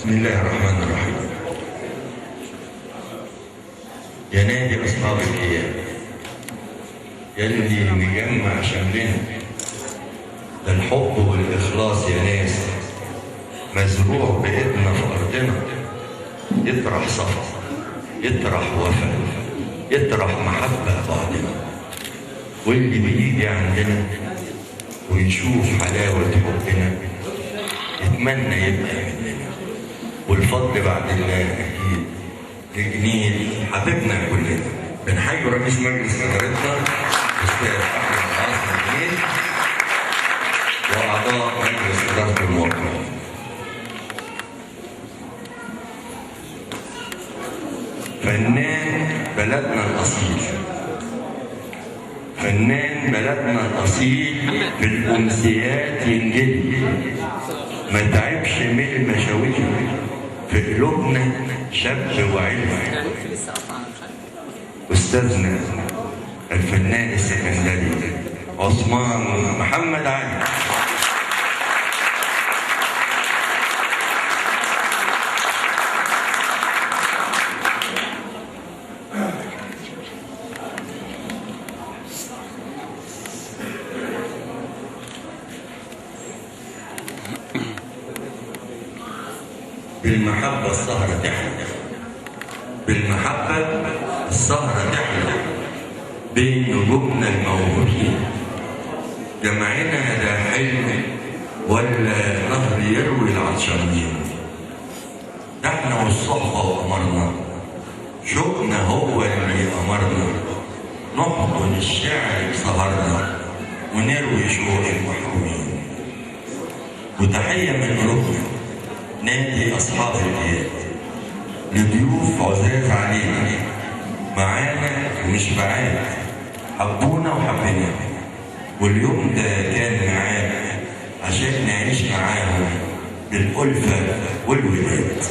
بسم الله الرحمن الرحيم. يا نادي أصحاب الكيان، يلي مجمع شملنا، ده الحب والإخلاص يا ناس مزروع بإيدنا في أرضنا، يطرح صفا، يطرح وفا، يطرح محبة بعضنا، واللي بيجي عندنا ويشوف حلاوة حبنا يتمنى يبقى مننا، والفضل بعد الله أكيد لجميل حبيبنا كلنا. بنحيي رئيس مجلس إدارتنا الأستاذ أحمد عاصم جميل وأعضاء مجلس إدارة الموقع. فنان بلدنا الأصيل، فنان بلدنا الأصيل في الأمسيات ينجلي، ما تعبش من المشاوير، في قلوبنا شاب وعلم. أستاذنا الفنان السكندري عثمان محمد علي. بالمحبة السهرة تحلى، بالمحبة السهرة تحلى بين نجومنا الموهوبين. جمعنا ده حلم ولا نهر يروي العطشانين؟ ده احنا والصحبة وأمرنا، شوقنا هو اللي أمرنا، نحضن الشعر بسهرنا ونروي شوق المحرومين. وتحية من قلوبنا نادي أصحاب الكيان لضيوف عزاز علينا، معانا مش بعاد، حبونا وحبينا، واليوم ده كان معانا عشان نعيش معاهم بالألفة والوداد.